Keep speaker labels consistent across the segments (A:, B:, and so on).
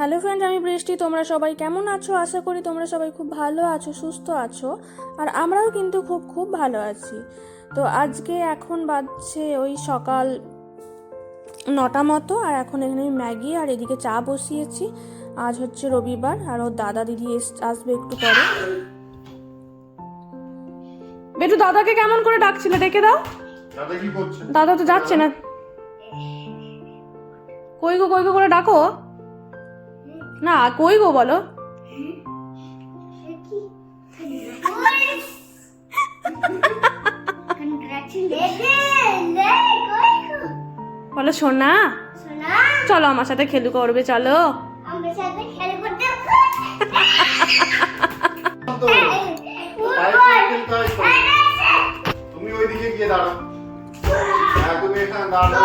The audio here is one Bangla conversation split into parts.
A: হ্যালো ফ্রেন্ডস, আমি বৃষ্টি। তোমরা সবাই কেমন আছো? আশা করি তোমরা সবাই খুব ভালো আছো, সুস্থ আছো। আর আমরাও কিন্তু খুব খুব ভালো আছি। তো আজকে এখন বাজছে ওই সকাল 9টা মতো, আর এখন এখানে আমি ম্যাগি আর এদিকে চা বসিয়েছি। আজ হচ্ছে রবিবার, আর ওর দাদা দিদি আসবে একটু পরে। বেটু, দাদাকে কেমন করে ডাকছিলে? ডেকে দাও।
B: দাদা কি করছে?
A: দাদা তো যাচ্ছে না। কই গো কই গো করে ডাকো না। কই গো বলো। বলো সোনা, চলো আমার সাথে খেলু করবে, চলো।
B: তুমি ওইদিকে গিয়ে দাঁড়াও। তুমি এখানে দাঁড়াও।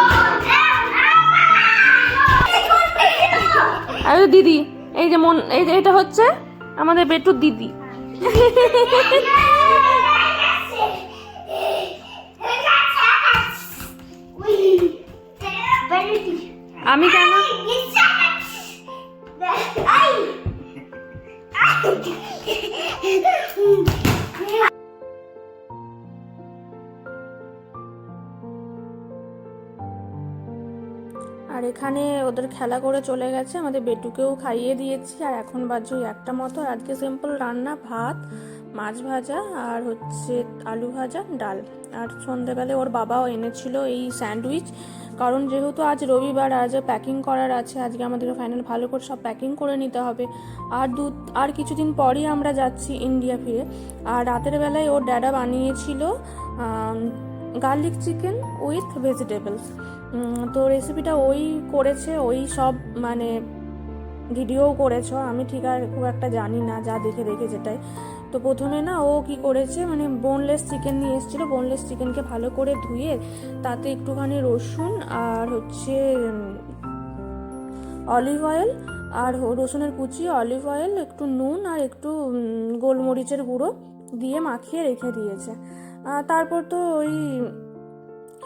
A: আর দিদি, এই যে মন, এই যে এটা হচ্ছে আমাদের বেটুর দিদি। আমি কেন আর এখানে ওদের খেলা করে চলে গেছে, আমাদের বেটুকেও খাইয়ে দিয়েছি। আর এখন বাজে 1টা মতো। আর আজকে সিম্পল রান্না, ভাত, মাছ ভাজা আর হচ্ছে আলু ভাজা, ডাল। আর সন্ধেবেলায় ওর বাবাও এনেছিল এই স্যান্ডউইচ, কারণ যেহেতু আজ রবিবার, আজ প্যাকিং করার আছে। আজকে আমাদেরকে ফাইনাল ভালো করে সব প্যাকিং করে নিতে হবে। আর কিছুদিন পরই আমরা যাচ্ছি ইন্ডিয়া ফিরে। আর রাতের বেলায় ওর ড্যাডা বানিয়েছিল গার্লিক চিকেন উইথ ভেজিটেবলস। তো রেসিপিটা ওই করেছে, ওই সব মানে ভিডিও করেছ। আমি ঠিক আর খুব একটা জানি না, যা দেখে যেটাই। তো প্রথমে না ও কি করেছে, মানে বোনলেস চিকেন নিয়ে এসেছিলো। বোনলেস চিকেনকে ভালো করে ধুয়ে তাতে একটুখানি রসুন আর হচ্ছে অলিভ অয়েল, আর রসুনের কুচি, অলিভ অয়েল, একটু নুন আর একটু গোলমরিচের গুঁড়ো দিয়ে মাখিয়ে রেখে দিয়েছে। তারপর তো ওই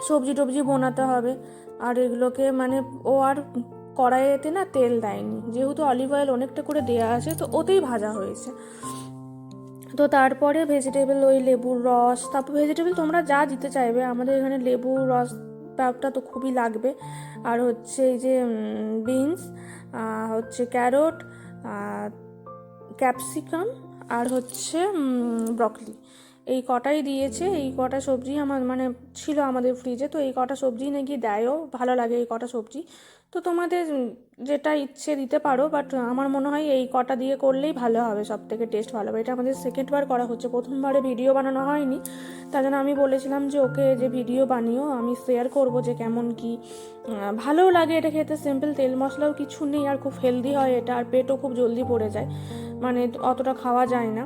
A: সবজি টবজি বানাতে হবে। আর এগুলোকে মানে ও আর কড়াইতে না তেল দেয়নি, যেহেতু অলিভ অয়েল অনেকটা করে দেওয়া আছে, তো ওতেই ভাজা হয়েছে। তো তারপরে ভেজিটেবল, ওই লেবুর রস, তারপর ভেজিটেবল তোমরা যা দিতে চাইবে। আমাদের এখানে লেবুর রস ব্যাপারটা তো খুবই লাগবে। আর হচ্ছে এই যে বিনস, হচ্ছে ক্যারট, ক্যাপসিকাম আর হচ্ছে ব্রকলি, এই কটাই দিয়েছে। এই কটা সবজি আমার মানে ছিল আমাদের ফ্রিজে, তো এই কটা সবজি নাকি দেয়ও, ভালো লাগে এই কটা সবজি। তো তোমাদের যেটা ইচ্ছে দিতে পারো, বাট আমার মনে হয় এই কটা দিয়ে করলেই ভালো হবে, সব থেকে টেস্ট ভালো হবে। এটা আমাদের সেকেন্ডবার করা হচ্ছে, প্রথমবারে ভিডিও বানানো হয়নি। তার জন্য আমি বলেছিলাম যে ওকে যে ভিডিও বানিও, আমি শেয়ার করব যে কেমন কি। ভালোও লাগে এটা খেতে, সিম্পল, তেল মশলাও কিছু নেই, আর খুব হেলদি হয় এটা। আর পেটও খুব জলদি পড়ে যায়, মানে অতটা খাওয়া যায় না,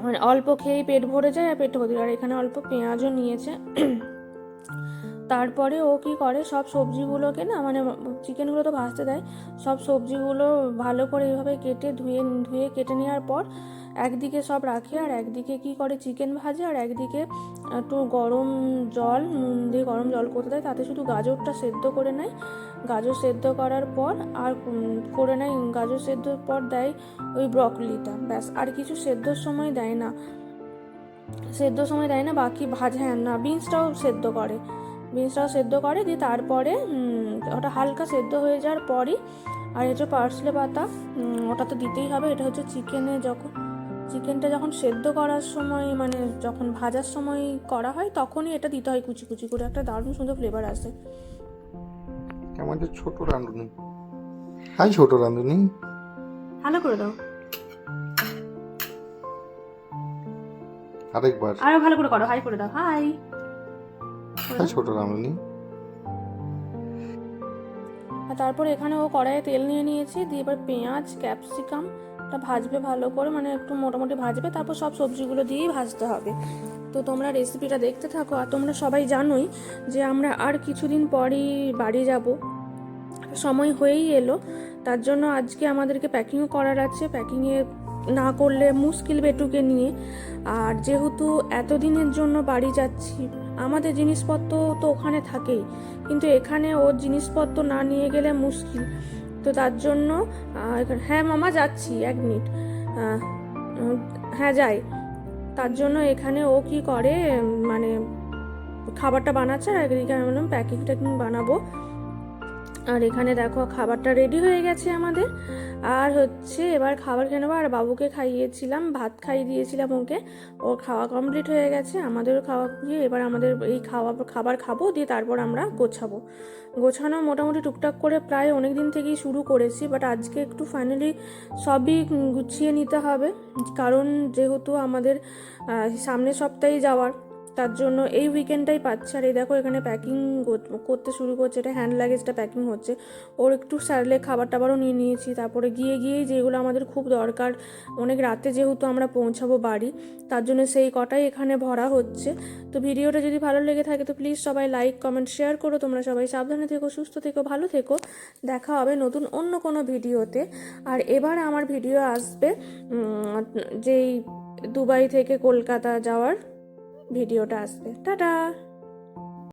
A: মানে অল্প খেয়েই পেট ভরে যায় আর পেট ভরে। আর এখানে অল্প পেঁয়াজও নিয়েছে। তারপরে ও কি করে, সব সবজিগুলোকে না, মানে চিকেনগুলো তো ভাজতে দেয়, সব সবজিগুলো ভালো করে এইভাবে কেটে ধুয়ে কেটে নেওয়ার পর একদিকে সব রাখে, আর একদিকে কি করে চিকেন ভাজে, আর একদিকে একটু গরম জল, নুন দিয়ে গরম জল করতে দেয়, তাতে শুধু গাজরটা সেদ্ধ করে নেয়। গাজর সেদ্ধ করার পর আর করে নেয়, গাজর সেদ্ধর পর দেয় ওই ব্রকলিটা, ব্যাস। আর কিছু সেদ্ধর সময় দেয় না, বাকি ভাজা, হ্যাঁ না, বিনসটাও সেদ্ধ করে দিয়ে তারপরে ওটা হালকা সেদ্ধ হয়ে যাওয়ার পরই, আর এটা পার্সলে পাতা, ওটা তো দিতেই হবে। এটা হচ্ছে চিকেনটা যখন সেদ্ধ করার সময়, মানে যখন ভাজার সময় করা হয়, তখনই এটা দিতে হয় কুচি কুচি করে, একটা দারুণ সুন্দর ফ্লেভার আসে।
B: আমাদের ছোট রাঁধুনি, হাই ছোট রাঁধুনি,
A: ভালো করে দাও,
B: আরেকবার
A: আরো ভালো করে করো, হাই করে দাও, হাই
B: ছোট রাঁধুনি।
A: আর তারপর এখানে ও কড়াইয়ে তেল নিয়ে নিয়েছি, দিয়ে এবার পেঁয়াজ ক্যাপসিকামটা ভাজবে ভালো করে, মানে একটু মোটামুটি ভাজবে, তারপর সব সবজিগুলো দিয়েই ভাজতে হবে। তো তোমরা রেসিপিটা দেখতে থাকো। আর তোমরা সবাই জানোই যে আমরা আর কিছুদিন পরই বাড়ি যাব, সময় হয়েই এলো। তার জন্য আজকে আমাদেরকে প্যাকিংও করার আছে, প্যাকিংয়ে না করলে মুশকিল বেটুকে নিয়ে। আর যেহেতু এতদিনের জন্য বাড়ি যাচ্ছি, আমাদের জিনিসপত্র তো ওখানে থাকেই, কিন্তু এখানে ওর জিনিসপত্র না নিয়ে গেলে মুশকিল। তো তার জন্য হ্যাঁ মামা যাচ্ছি, 1 মিনিট। হ্যাঁ যাই। তার জন্য এখানে ও কি করে, মানে খাবারটা বানাচ্ছে, আর এদিকে আমি বললাম প্যাকিং ট্যাকিং বানাবো। আর এখানে দেখো খাবারটা রেডি হয়ে গেছে আমাদের। আর হচ্ছে এবার খাবার খেয়ে নেবো। আর বাবুকে খাইয়েছিলাম, ভাত খাইয়ে দিয়েছিলাম ওকে, ওর খাওয়া কমপ্লিট হয়ে গেছে, আমাদেরও খাওয়া দিয়ে এবার আমাদের এই খাবার খাবো, দিয়ে তারপর আমরা গোছানো মোটামুটি টুকটাক করে প্রায় অনেক দিন থেকেই শুরু করেছি, বাট আজকে একটু ফাইনালি সবই গুছিয়ে নিতে হবে, কারণ যেহেতু আমাদের সামনের সপ্তাহে যাওয়ার, তার জন্য এই উইকেন্ডটাই পাচ্ছে। আর এই দেখো এখানে প্যাকিং করতে শুরু করছে, এটা হ্যান্ড লাগেজটা প্যাকিং হচ্ছে। ওর একটু স্যারলে খাবার টাবারও নিয়ে নিয়েছি, তারপরে গিয়েই যেগুলো আমাদের খুব দরকার, অনেক রাতে যেহেতু আমরা পৌঁছাবো বাড়ি, তার জন্য সেই কটাই এখানে ভরা হচ্ছে। তো ভিডিওটা যদি ভালো লেগে থাকে তো প্লিজ সবাই লাইক কমেন্ট শেয়ার করো। তোমরা সবাই সাবধানে থেকো, সুস্থ থেকো, ভালো থেকো। দেখা হবে নতুন অন্য কোনো ভিডিওতে। আর এবার আমার ভিডিও আসবে যেই দুবাই থেকে কলকাতা যাওয়ার ভিডিওটা আসবে। টাটা।